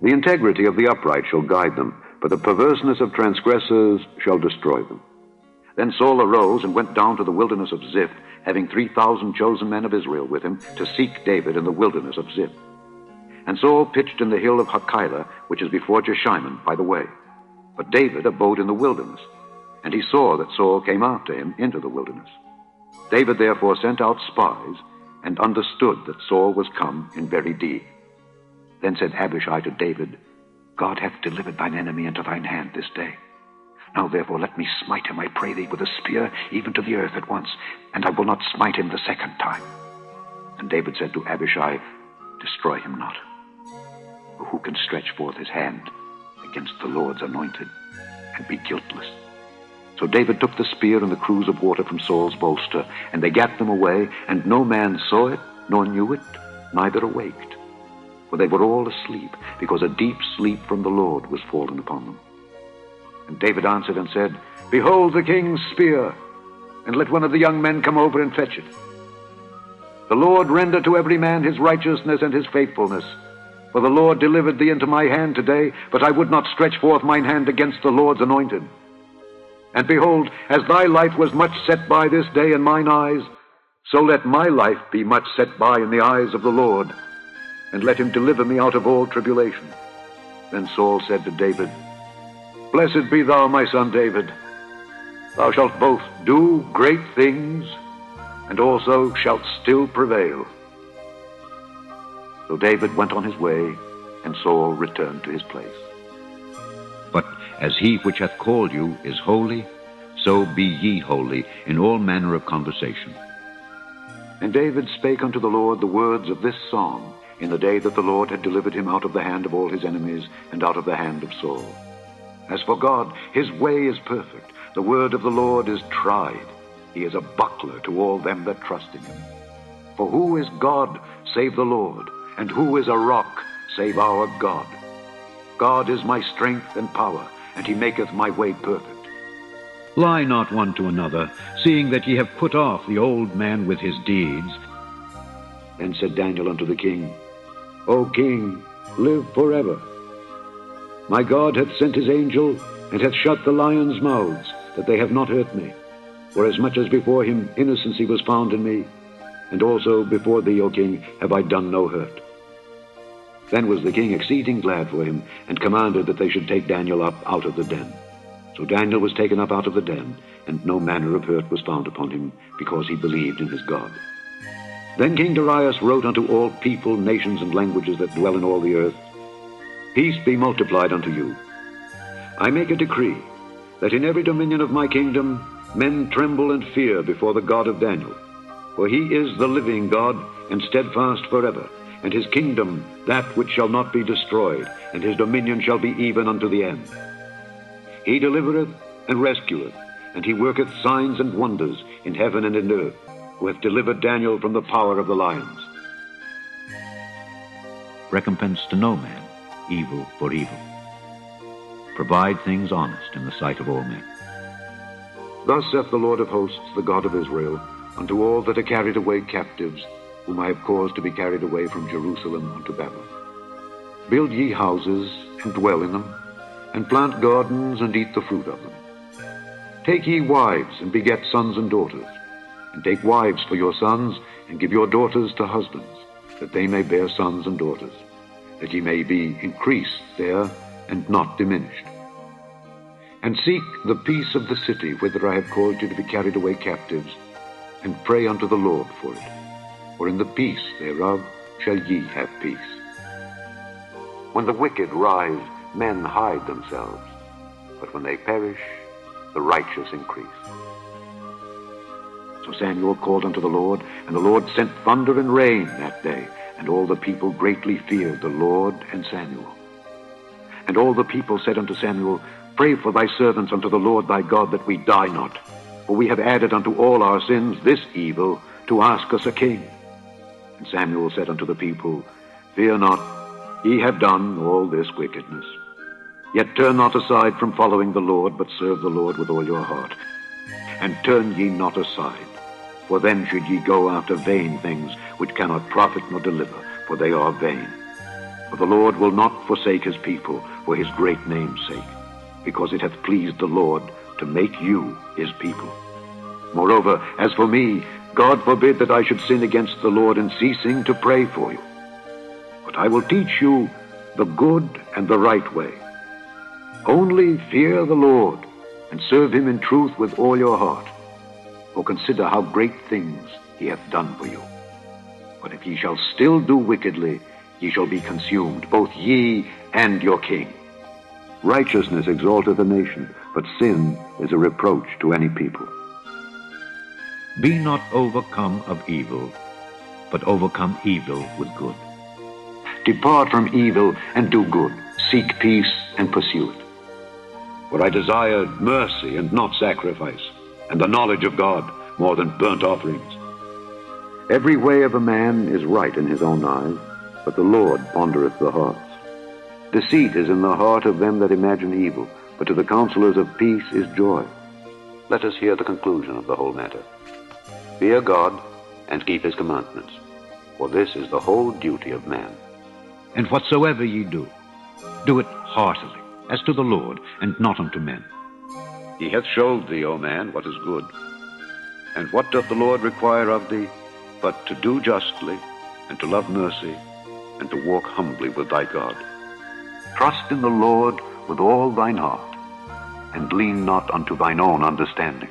The integrity of the upright shall guide them, but the perverseness of transgressors shall destroy them. Then Saul arose and went down to the wilderness of Ziph, having 3,000 chosen men of Israel with him, to seek David in the wilderness of Ziph. And Saul pitched in the hill of Hachilah, which is before Jeshimon, by the way. But David abode in the wilderness, and he saw that Saul came after him into the wilderness. David therefore sent out spies, and understood that Saul was come in very deed. Then said Abishai to David, God hath delivered thine enemy into thine hand this day. Now therefore let me smite him, I pray thee, with a spear, even to the earth at once, and I will not smite him the second time. And David said to Abishai, Destroy him not. For who can stretch forth his hand against the Lord's anointed, and be guiltless? So David took the spear and the cruse of water from Saul's bolster, and they gat them away, and no man saw it, nor knew it, neither awaked. For they were all asleep, because a deep sleep from the Lord was fallen upon them. And David answered and said, Behold the king's spear, and let one of the young men come over and fetch it. The Lord render to every man his righteousness and his faithfulness. For the Lord delivered thee into my hand today, but I would not stretch forth mine hand against the Lord's anointed. And behold, as thy life was much set by this day in mine eyes, so let my life be much set by in the eyes of the Lord, and let him deliver me out of all tribulation. Then Saul said to David, Blessed be thou, my son David. Thou shalt both do great things, and also shalt still prevail. So David went on his way, and Saul returned to his place. But as he which hath called you is holy, so be ye holy in all manner of conversation. And David spake unto the Lord the words of this song, in the day that the Lord had delivered him out of the hand of all his enemies, and out of the hand of Saul. As for God, his way is perfect. The word of the Lord is tried. He is a buckler to all them that trust in him. For who is God save the Lord? And who is a rock save our God? God is my strength and power, and he maketh my way perfect. Lie not one to another, seeing that ye have put off the old man with his deeds. Then said Daniel unto the king, O king, live forever. My God hath sent his angel, and hath shut the lions' mouths, that they have not hurt me. Forasmuch as before him innocency was found in me, and also before thee, O king, have I done no hurt. Then was the king exceeding glad for him, and commanded that they should take Daniel up out of the den. So Daniel was taken up out of the den, and no manner of hurt was found upon him, because he believed in his God. Then King Darius wrote unto all people, nations, and languages that dwell in all the earth, Peace be multiplied unto you. I make a decree, that in every dominion of my kingdom men tremble and fear before the God of Daniel. For he is the living God, and steadfast forever, and his kingdom that which shall not be destroyed, and his dominion shall be even unto the end. He delivereth and rescueth, and he worketh signs and wonders in heaven and in earth, who hath delivered Daniel from the power of the lions. Recompense to no man evil for evil. Provide things honest in the sight of all men. Thus saith the Lord of hosts, the God of Israel, unto all that are carried away captives, whom I have caused to be carried away from Jerusalem unto Babylon. Build ye houses, and dwell in them, and plant gardens, and eat the fruit of them. Take ye wives, and beget sons and daughters, and take wives for your sons, and give your daughters to husbands, that they may bear sons and daughters, that ye may be increased there, and not diminished. And seek the peace of the city, whither I have caused you to be carried away captives, and pray unto the Lord for it. For in the peace thereof shall ye have peace. When the wicked rise, men hide themselves, but when they perish, the righteous increase. So Samuel called unto the Lord, and the Lord sent thunder and rain that day, and all the people greatly feared the Lord and Samuel. And all the people said unto Samuel, Pray for thy servants unto the Lord thy God, that we die not. For we have added unto all our sins this evil, to ask us a king. And Samuel said unto the people, Fear not, ye have done all this wickedness. Yet turn not aside from following the Lord, but serve the Lord with all your heart. And turn ye not aside, for then should ye go after vain things, which cannot profit nor deliver, for they are vain. For the Lord will not forsake his people for his great name's sake, because it hath pleased the Lord to make you his people. Moreover, as for me, God forbid that I should sin against the Lord in ceasing to pray for you. But I will teach you the good and the right way. Only fear the Lord, and serve him in truth with all your heart. For consider how great things he hath done for you. But if ye shall still do wickedly, ye shall be consumed, both ye and your king. Righteousness exalteth a nation, but sin is a reproach to any people. Be not overcome of evil, but overcome evil with good. Depart from evil and do good. Seek peace and pursue it. For I desired mercy and not sacrifice, and the knowledge of God more than burnt offerings. Every way of a man is right in his own eyes, but the Lord pondereth the hearts. Deceit is in the heart of them that imagine evil, but to the counselors of peace is joy. Let us hear the conclusion of the whole matter. Fear God, and keep his commandments, for this is the whole duty of man. And whatsoever ye do, do it heartily, as to the Lord, and not unto men. He hath showed thee, O man, what is good. And what doth the Lord require of thee, but to do justly, and to love mercy, and to walk humbly with thy God? Trust in the Lord with all thine heart, and lean not unto thine own understanding.